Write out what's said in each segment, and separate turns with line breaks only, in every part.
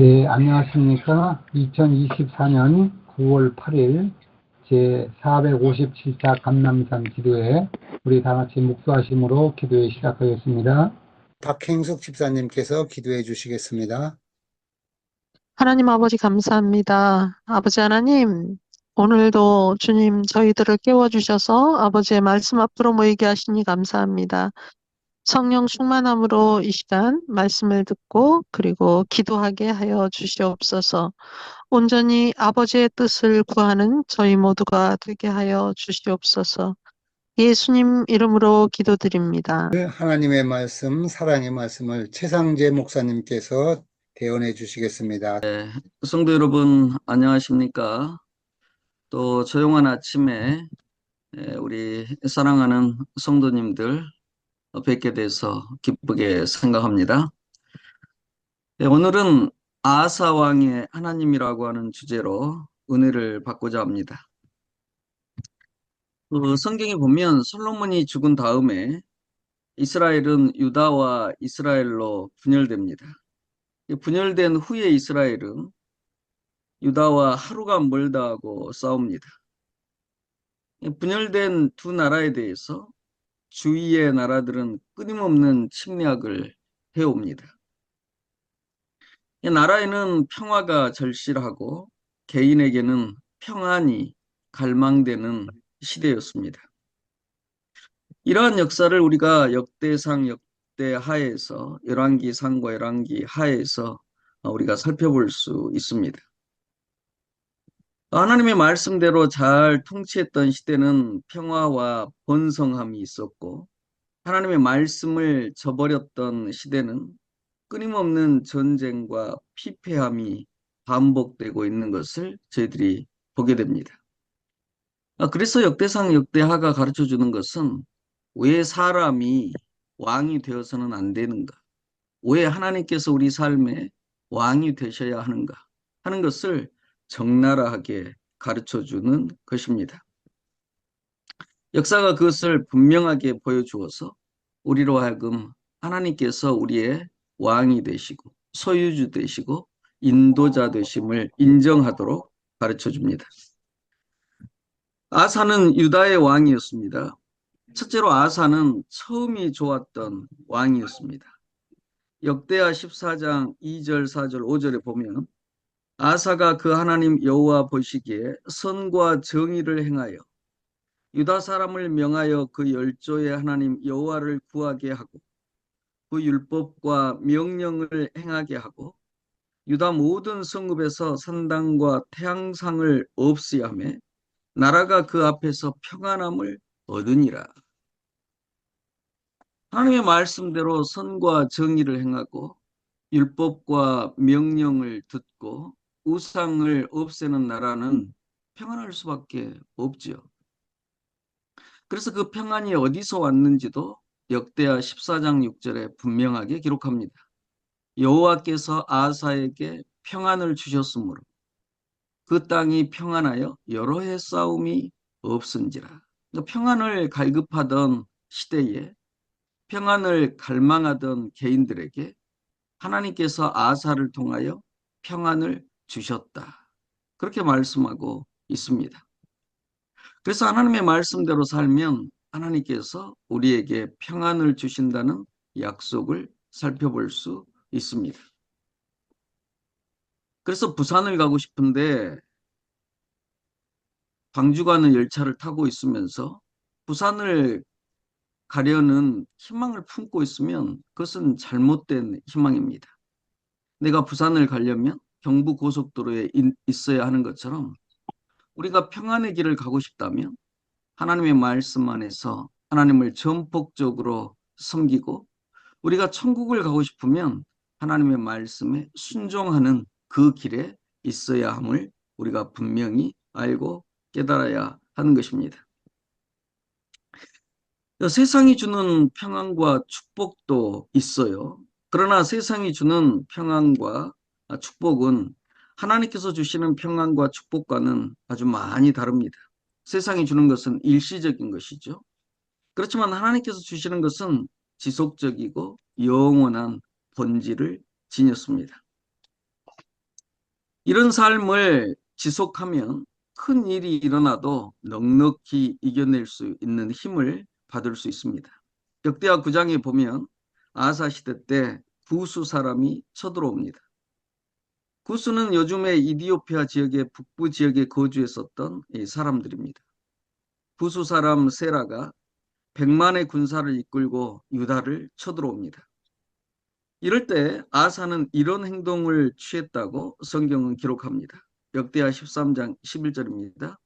네, 안녕하십니까. 2024년 9월 8일 제457차 감람산 기도회 우리 다 같이 묵주하심으로 기도회 시작하겠습니다. 박행숙 집사님께서 기도해 주시겠습니다.
하나님 아버지 감사합니다. 아버지 하나님, 오늘도 주님 저희들을 깨워주셔서 아버지의 말씀 앞으로 모이게 하시니 감사합니다. 성령 충만함으로 이 시간 말씀을 듣고 그리고 기도하게 하여 주시옵소서. 온전히 아버지의 뜻을 구하는 저희 모두가 되게 하여 주시옵소서. 예수님 이름으로 기도드립니다.
하나님의 말씀, 사랑의 말씀을 최상재 목사님께서 대언해 주시겠습니다.
성도 여러분 안녕하십니까? 또 조용한 아침에 우리 사랑하는 성도님들 뵙게 돼서 기쁘게 생각합니다. 오늘은 아사 왕의 하나님이라고 하는 주제로 은혜를 받고자 합니다. 성경에 보면 솔로몬이 죽은 다음에 이스라엘은 유다와 이스라엘로 분열됩니다. 분열된 후에 이스라엘은 유다와 하루가 멀다 하고 싸웁니다. 분열된 두 나라에 대해서 주위의 나라들은 끊임없는 침략을 해옵니다. 이 나라에는 평화가 절실하고 개인에게는 평안이 갈망되는 시대였습니다. 이러한 역사를 우리가 역대상 역대하에서 열왕기상과 열왕기하에서 우리가 살펴볼 수 있습니다. 하나님의 말씀대로 잘 통치했던 시대는 평화와 번성함이 있었고, 하나님의 말씀을 저버렸던 시대는 끊임없는 전쟁과 피폐함이 반복되고 있는 것을 저희들이 보게 됩니다. 그래서 역대상 역대하가 가르쳐주는 것은 왜 사람이 왕이 되어서는 안 되는가? 왜 하나님께서 우리 삶에 왕이 되셔야 하는가? 하는 것을 적나라하게 가르쳐주는 것입니다. 역사가 그것을 분명하게 보여주어서 우리로 하여금 하나님께서 우리의 왕이 되시고 소유주 되시고 인도자 되심을 인정하도록 가르쳐줍니다. 아사는 유다의 왕이었습니다. 첫째로 아사는 처음이 좋았던 왕이었습니다. 역대하 14장 2절, 4절, 5절에 보면 아사가 그 하나님 여호와 보시기에 선과 정의를 행하여 유다 사람을 명하여 그 열조의 하나님 여호와를 구하게 하고 그 율법과 명령을 행하게 하고 유다 모든 성읍에서 산당과 태양상을 없애하며 나라가 그 앞에서 평안함을 얻으니라. 하나님의 말씀대로 선과 정의를 행하고 율법과 명령을 듣고 우상을 없애는 나라는 평안할 수밖에 없지요. 그래서 그 평안이 어디서 왔는지도 역대하 14장 6절에 분명하게 기록합니다. 여호와께서 아사에게 평안을 주셨으므로 그 땅이 평안하여 여러 해 싸움이 없은지라. 평안을 갈급하던 시대에 평안을 갈망하던 개인들에게 하나님께서 아사를 통하여 평안을 주셨다. 그렇게 말씀하고 있습니다. 그래서 하나님의 말씀대로 살면 하나님께서 우리에게 평안을 주신다는 약속을 살펴볼 수 있습니다. 그래서 부산을 가고 싶은데 광주 가는 열차를 타고 있으면서 부산을 가려는 희망을 품고 있으면 그것은 잘못된 희망입니다. 내가 부산을 가려면 경부고속도로에 있어야 하는 것처럼 우리가 평안의 길을 가고 싶다면 하나님의 말씀 안에서 하나님을 전폭적으로 섬기고 우리가 천국을 가고 싶으면 하나님의 말씀에 순종하는 그 길에 있어야 함을 우리가 분명히 알고 깨달아야 하는 것입니다. 세상이 주는 평안과 축복도 있어요. 그러나 세상이 주는 평안과 축복은 하나님께서 주시는 평안과 축복과는 아주 많이 다릅니다. 세상이 주는 것은 일시적인 것이죠. 그렇지만 하나님께서 주시는 것은 지속적이고 영원한 본질을 지녔습니다. 이런 삶을 지속하면 큰 일이 일어나도 넉넉히 이겨낼 수 있는 힘을 받을 수 있습니다. 역대하 9장에 보면 아사 시대 때 구스 사람이 쳐들어옵니다. 구스는 요즘의 이디오피아 지역의 북부 지역에 거주했었던 사람들입니다. 구스 사람 세라가 100만의 군사를 이끌고 유다를 쳐들어옵니다. 이럴 때 아사는 이런 행동을 취했다고 성경은 기록합니다. 역대하 13장 11절입니다.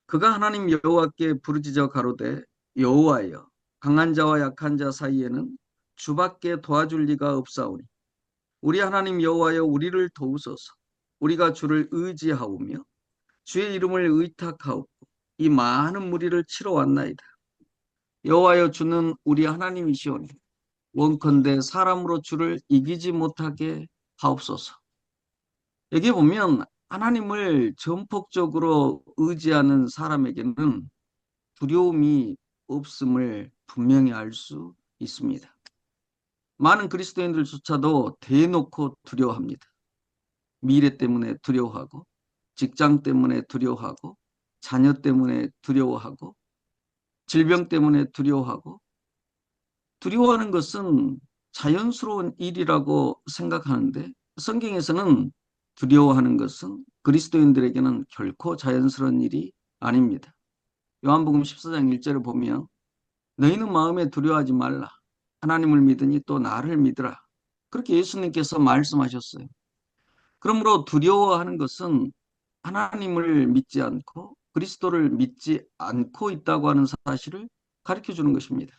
그가 하나님 여호와께 부르짖어 가로되 여호와여 강한 자와 약한 자 사이에는 주밖에 도와줄 리가 없사오니 우리 하나님 여호와여 우리를 도우소서. 우리가 주를 의지하오며 주의 이름을 의탁하옵고 이 많은 무리를 치러 왔나이다. 여호와여 주는 우리 하나님이시오니 원컨대 사람으로 주를 이기지 못하게 하옵소서. 여기 보면 하나님을 전폭적으로 의지하는 사람에게는 두려움이 없음을 분명히 알 수 있습니다. 많은 그리스도인들조차도 대놓고 두려워합니다. 미래 때문에 두려워하고, 직장 때문에 두려워하고, 자녀 때문에 두려워하고, 질병 때문에 두려워하고, 두려워하는 것은 자연스러운 일이라고 생각하는데 성경에서는 두려워하는 것은 그리스도인들에게는 결코 자연스러운 일이 아닙니다. 요한복음 14장 1절을 보면 너희는 마음에 두려워하지 말라. 하나님을 믿으니 또 나를 믿으라. 그렇게 예수님께서 말씀하셨어요. 그러므로 두려워하는 것은 하나님을 믿지 않고 그리스도를 믿지 않고 있다고 하는 사실을 가르쳐 주는 것입니다.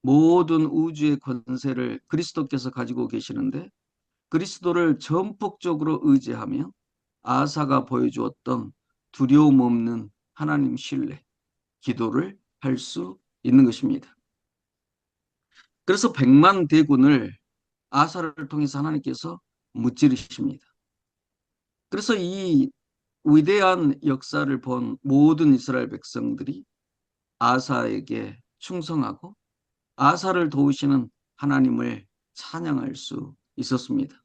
모든 우주의 권세를 그리스도께서 가지고 계시는데 그리스도를 전폭적으로 의지하며 아사가 보여주었던 두려움 없는 하나님 신뢰, 기도를 할 수 있는 것입니다. 그래서 100만 대군을 아사를 통해서 하나님께서 무찌르십니다. 그래서 이 위대한 역사를 본 모든 이스라엘 백성들이 아사에게 충성하고 아사를 도우시는 하나님을 찬양할 수 있었습니다.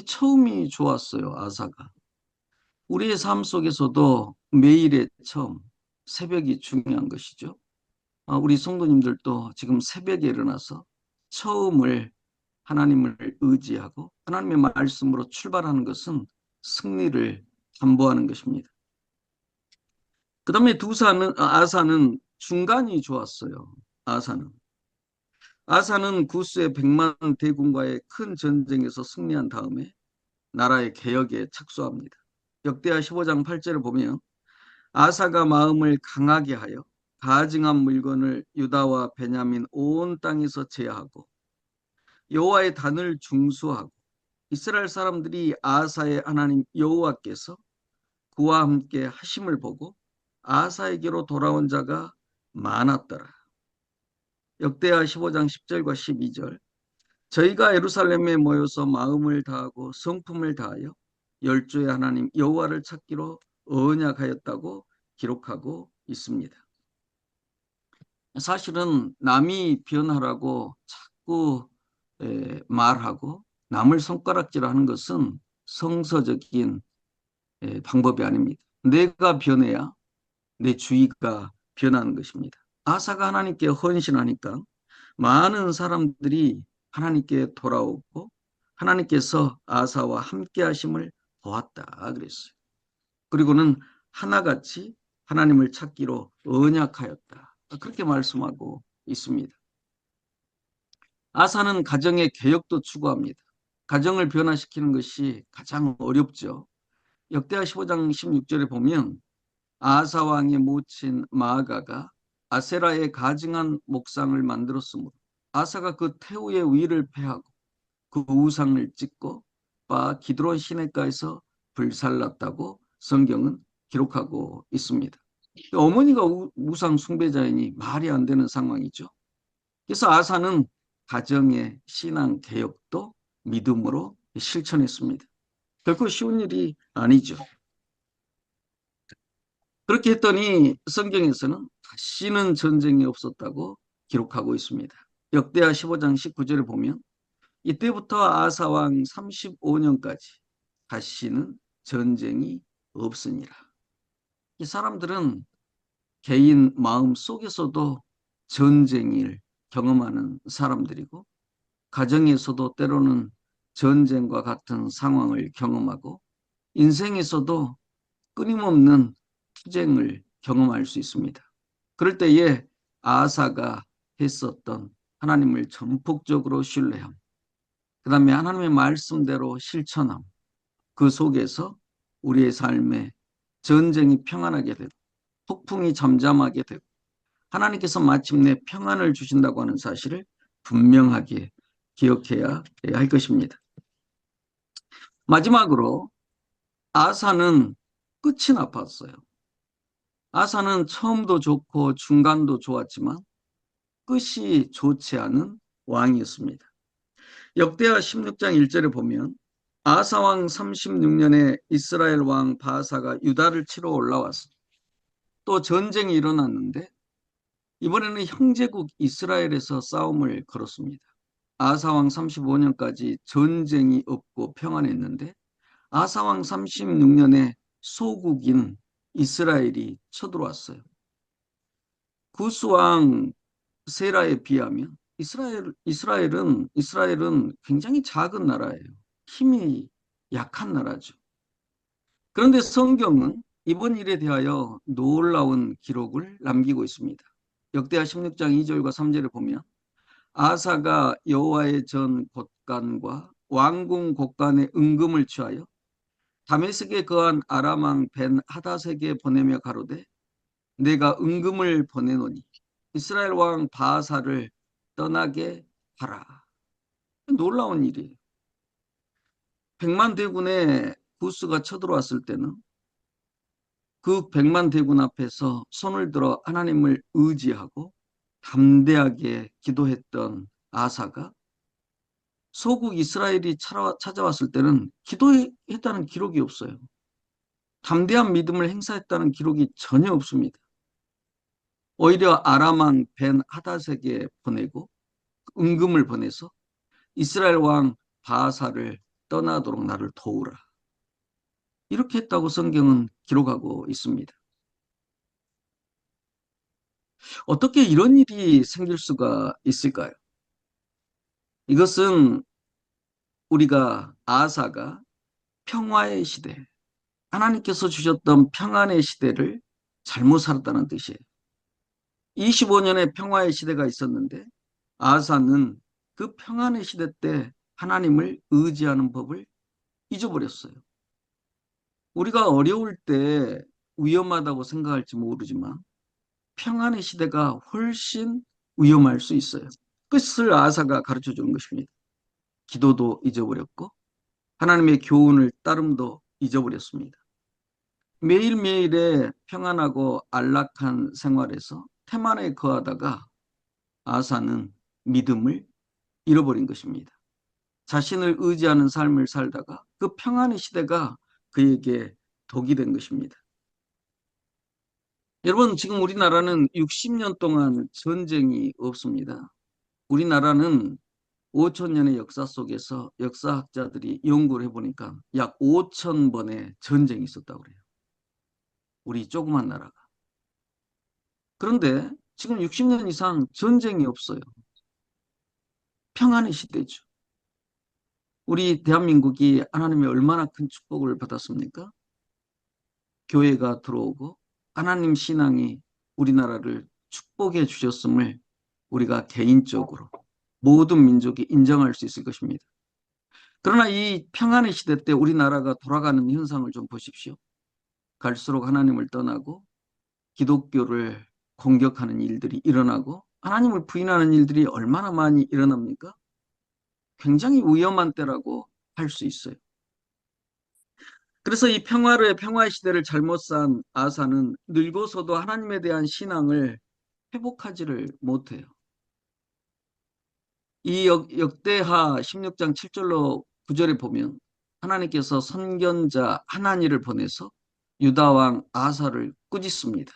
처음이 좋았어요, 아사가. 우리의 삶 속에서도 매일의 처음, 새벽이 중요한 것이죠. 우리 성도님들도 지금 새벽에 일어나서 처음을 하나님을 의지하고 하나님의 말씀으로 출발하는 것은 승리를 담보하는 것입니다. 그 다음에 아사는 중간이 좋았어요. 아사는 구스의 100만 대군과의 큰 전쟁에서 승리한 다음에 나라의 개혁에 착수합니다. 역대하 15장 8절을 보면 아사가 마음을 강하게 하여 가증한 물건을 유다와 베냐민 온 땅에서 제하고 여호와의 단을 중수하고 이스라엘 사람들이 아사의 하나님 여호와께서 그와 함께 하심을 보고 아사에게로 돌아온 자가 많았더라. 역대하 15장 10절과 12절 저희가 예루살렘에 모여서 마음을 다하고 성품을 다하여 열조의 하나님 여호와를 찾기로 언약하였다고 기록하고 있습니다. 사실은 남이 변하라고 자꾸 말하고 남을 손가락질하는 것은 성서적인 방법이 아닙니다. 내가 변해야 내 주위가 변하는 것입니다. 아사가 하나님께 헌신하니까 많은 사람들이 하나님께 돌아오고 하나님께서 아사와 함께 하심을 보았다 그랬어요. 그리고는 하나같이 하나님을 찾기로 언약하였다. 그렇게 말씀하고 있습니다. 아사는 가정의 개혁도 추구합니다. 가정을 변화시키는 것이 가장 어렵죠. 역대하 15장 16절에 보면 아사 왕의 모친 마아가가 아세라의 가증한 목상을 만들었으므로 아사가 그 태우의 위를 패하고 그 우상을 찢고 바 기드론 시내가에서 불살랐다고 성경은 기록하고 있습니다. 어머니가 우상 숭배자이니 말이 안 되는 상황이죠. 그래서 아사는 가정의 신앙 개혁도 믿음으로 실천했습니다. 결코 쉬운 일이 아니죠. 그렇게 했더니 성경에서는 다시는 전쟁이 없었다고 기록하고 있습니다. 역대하 15장 19절을 보면 이때부터 아사 왕 35년까지 다시는 전쟁이 없으니라. 이 사람들은 개인 마음 속에서도 전쟁을 경험하는 사람들이고, 가정에서도 때로는 전쟁과 같은 상황을 경험하고, 인생에서도 끊임없는 투쟁을 경험할 수 있습니다. 그럴 때에 아사가 했었던 하나님을 전폭적으로 신뢰함, 그 다음에 하나님의 말씀대로 실천함, 그 속에서 우리의 삶에 전쟁이 평안하게 되고 폭풍이 잠잠하게 되고 하나님께서 마침내 평안을 주신다고 하는 사실을 분명하게 기억해야 할 것입니다. 마지막으로 아사는 끝이 나빴어요. 아사는 처음도 좋고 중간도 좋았지만 끝이 좋지 않은 왕이었습니다. 역대하 16장 1절에 보면 아사 왕 36년에 이스라엘 왕 바사가 유다를 치러 올라왔어. 또 전쟁이 일어났는데 이번에는 형제국 이스라엘에서 싸움을 걸었습니다. 아사 왕 35년까지 전쟁이 없고 평안했는데 아사 왕 36년에 소국인 이스라엘이 쳐들어왔어요. 구스 왕 세라에 비하면 이스라엘은 굉장히 작은 나라예요. 힘이 약한 나라죠. 그런데 성경은 이번 일에 대하여 놀라운 기록을 남기고 있습니다. 역대하 16장 2절과 3절을 보면 아사가 여호와의 전 곳간과 왕궁 곳간의 은금을 취하여 다메섹에 거한 아람 왕 벤 하닷에게 보내며 가로되 내가 은금을 보내노니 이스라엘 왕 바하사를 떠나게 하라. 놀라운 일이에요. 100만 대군의 구스가 쳐들어왔을 때는 그 100만 대군 앞에서 손을 들어 하나님을 의지하고 담대하게 기도했던 아사가 소국 이스라엘이 찾아왔을 때는 기도했다는 기록이 없어요. 담대한 믿음을 행사했다는 기록이 전혀 없습니다. 오히려 아람 왕 벤 하닷에게 보내고 은금을 보내서 이스라엘 왕 바하사를 떠나도록 나를 도우라. 이렇게 했다고 성경은 기록하고 있습니다. 어떻게 이런 일이 생길 수가 있을까요? 이것은 우리가 아사가 평화의 시대, 하나님께서 주셨던 평안의 시대를 잘못 살았다는 뜻이에요. 25년의 평화의 시대가 있었는데 아사는 그 평안의 시대 때 하나님을 의지하는 법을 잊어버렸어요. 우리가 어려울 때 위험하다고 생각할지 모르지만 평안의 시대가 훨씬 위험할 수 있어요. 끝을 아사가 가르쳐 주는 것입니다. 기도도 잊어버렸고 하나님의 교훈을 따름도 잊어버렸습니다. 매일매일의 평안하고 안락한 생활에서 태만에 거하다가 아사는 믿음을 잃어버린 것입니다. 자신을 의지하는 삶을 살다가 그 평안의 시대가 그에게 독이 된 것입니다. 여러분, 지금 우리나라는 60년 동안 전쟁이 없습니다. 우리나라는 5,000년의 역사 속에서 역사학자들이 연구를 해보니까 약 5,000번의 전쟁이 있었다고 그래요. 우리 조그만 나라가. 그런데 지금 60년 이상 전쟁이 없어요. 평안의 시대죠. 우리 대한민국이 하나님의 얼마나 큰 축복을 받았습니까? 교회가 들어오고 하나님 신앙이 우리나라를 축복해 주셨음을 우리가 개인적으로 모든 민족이 인정할 수 있을 것입니다. 그러나 이 평안의 시대 때 우리나라가 돌아가는 현상을 좀 보십시오. 갈수록 하나님을 떠나고 기독교를 공격하는 일들이 일어나고 하나님을 부인하는 일들이 얼마나 많이 일어납니까? 굉장히 위험한 때라고 할 수 있어요. 그래서 이 평화의 시대를 잘못 산 아사는 늙어서도 하나님에 대한 신앙을 회복하지를 못해요. 이 역대하 16장 7절로 9절에 보면 하나님께서 선견자 하나니를 보내서 유다 왕 아사를 꾸짖습니다.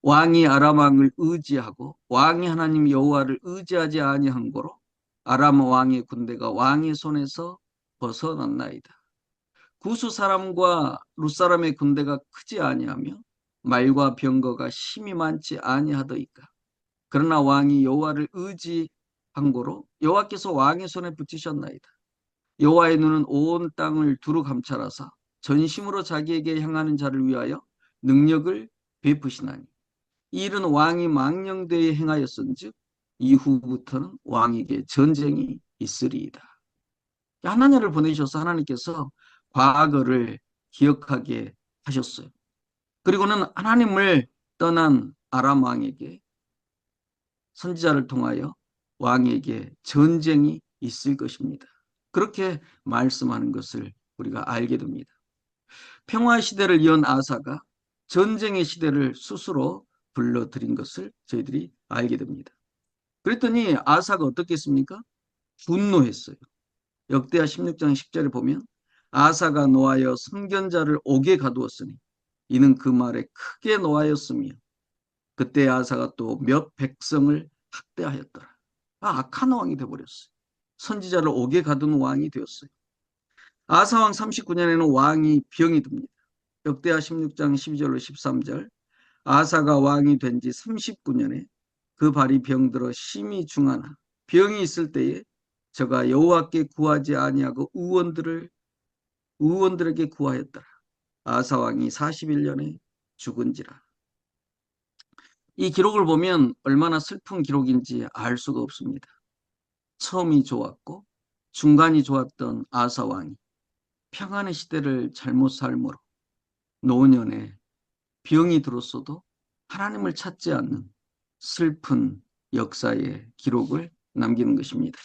왕이 아람 왕을 의지하고 왕이 하나님 여호와를 의지하지 아니한 거로 아람 왕의 군대가 왕의 손에서 벗어났나이다. 구스 사람과 룻 사람의 군대가 크지 아니하며 말과 병거가 심히 많지 아니하더이까. 그러나 왕이 여호와를 의지한 고로 여호와께서 왕의 손에 붙이셨나이다. 여호와의 눈은 온 땅을 두루 감찰하사 전심으로 자기에게 향하는 자를 위하여 능력을 베푸시나니 이 일은 왕이 망령되이 행하였은즉 이후부터는 왕에게 전쟁이 있으리이다. 하나님을 보내셔서 하나님께서 과거를 기억하게 하셨어요. 그리고는 하나님을 떠난 아람 왕에게 선지자를 통하여 왕에게 전쟁이 있을 것입니다. 그렇게 말씀하는 것을 우리가 알게 됩니다. 평화 시대를 이은 아사가 전쟁의 시대를 스스로 불러들인 것을 저희들이 알게 됩니다. 그랬더니 아사가 어떻겠습니까? 분노했어요. 역대하 16장 10절에 보면 아사가 노하여 선견자를 옥에 가두었으니 이는 그 말에 크게 노하였으며 그때 아사가 또 몇 백성을 학대하였더라. 악한 왕이 되어버렸어요. 선지자를 옥에 가둔 왕이 되었어요. 아사왕 39년에는 왕이 병이 듭니다. 역대하 16장 12절로 13절 아사가 왕이 된 지 39년에 그 발이 병들어 심히 중하나 병이 있을 때에 저가 여호와께 구하지 아니하고 의원들에게 구하였더라. 아사왕이 41년에 죽은지라. 이 기록을 보면 얼마나 슬픈 기록인지 알 수가 없습니다. 처음이 좋았고 중간이 좋았던 아사왕이 평안의 시대를 잘못 삶으로 노년에 병이 들었어도 하나님을 찾지 않는 슬픈 역사의 기록을 남기는 것입니다.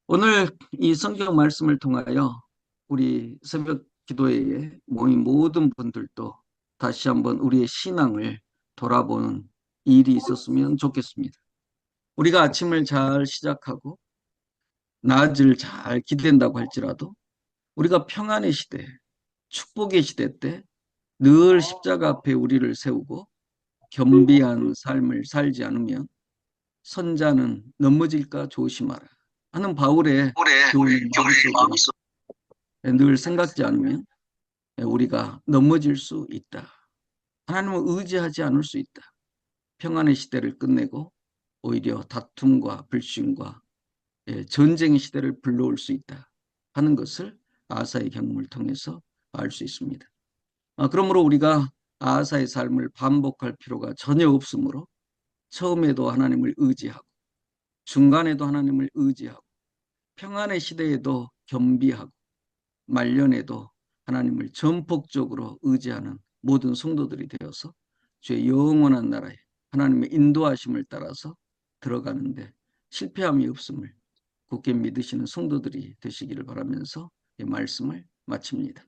오늘 이 성경 말씀을 통하여 우리 새벽 기도회에 모인 모든 분들도 다시 한번 우리의 신앙을 돌아보는 일이 있었으면 좋겠습니다. 우리가 아침을 잘 시작하고 낮을 잘 기댄다고 할지라도 우리가 평안의 시대, 축복의 시대 때 늘 십자가 앞에 우리를 세우고 겸비한 삶을 살지 않으면 선자는 넘어질까 조심하라 하는 바울의 교훈을 마음속으로 늘 생각지 않으면 우리가 넘어질 수 있다. 하나님을 의지하지 않을 수 있다. 평안의 시대를 끝내고 오히려 다툼과 불신과 전쟁의 시대를 불러올 수 있다 하는 것을 아사의 경험을 통해서 알 수 있습니다. 그러므로 우리가 아사의 삶을 반복할 필요가 전혀 없으므로 처음에도 하나님을 의지하고 중간에도 하나님을 의지하고 평안의 시대에도 겸비하고 말년에도 하나님을 전폭적으로 의지하는 모든 성도들이 되어서 주의 영원한 나라에 하나님의 인도하심을 따라서 들어가는데 실패함이 없음을 굳게 믿으시는 성도들이 되시기를 바라면서 이 말씀을 마칩니다.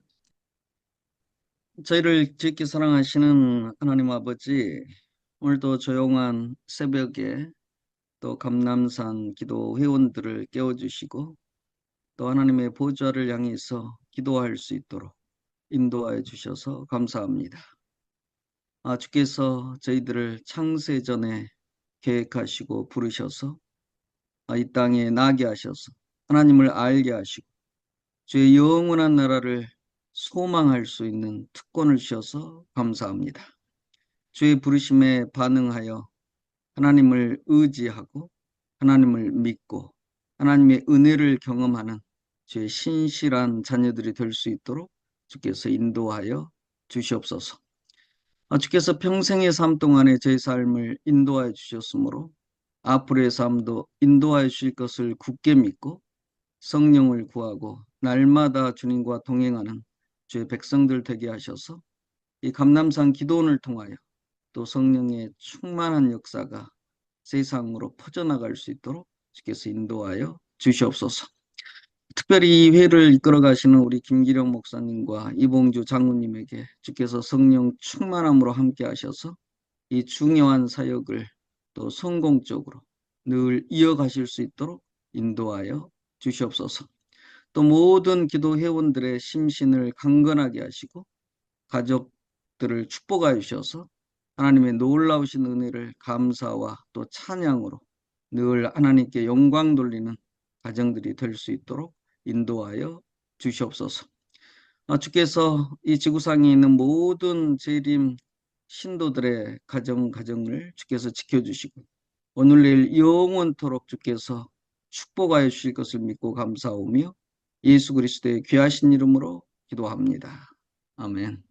저희를 지극히 사랑하시는 하나님 아버지, 오늘도 조용한 새벽에 또 감람산 기도 회원들을 깨워주시고 또 하나님의 보좌를 향해서 기도할 수 있도록 인도하여 주셔서 감사합니다. 주께서 저희들을 창세전에 계획하시고 부르셔서 이 땅에 나게 하셔서 하나님을 알게 하시고 주의 영원한 나라를 소망할 수 있는 특권을 주셔서 감사합니다. 주의 부르심에 반응하여 하나님을 의지하고 하나님을 믿고 하나님의 은혜를 경험하는 주의 신실한 자녀들이 될 수 있도록 주께서 인도하여 주시옵소서. 주께서 평생의 삶 동안에 저희 삶을 인도하여 주셨으므로 앞으로의 삶도 인도하여 주실 것을 굳게 믿고 성령을 구하고 날마다 주님과 동행하는 주의 백성들 되게 하셔서 이 감람산 기도원을 통하여 또 성령의 충만한 역사가 세상으로 퍼져나갈 수 있도록 주께서 인도하여 주시옵소서. 특별히 이 회를 이끌어 가시는 우리 김기령 목사님과 이봉주 장로님에게 주께서 성령 충만함으로 함께 하셔서 이 중요한 사역을 또 성공적으로 늘 이어가실 수 있도록 인도하여 주시옵소서. 또 모든 기도 회원들의 심신을 강건하게 하시고 가족들을 축복하여 주셔서 하나님의 놀라우신 은혜를 감사와 또 찬양으로 늘 하나님께 영광 돌리는 가정들이 될 수 있도록 인도하여 주시옵소서. 주께서 이 지구상에 있는 모든 재림 신도들의 가정을 주께서 지켜주시고 오늘 내일 영원토록 주께서 축복하여 주실 것을 믿고 감사하오며 예수 그리스도의 귀하신 이름으로 기도합니다. 아멘.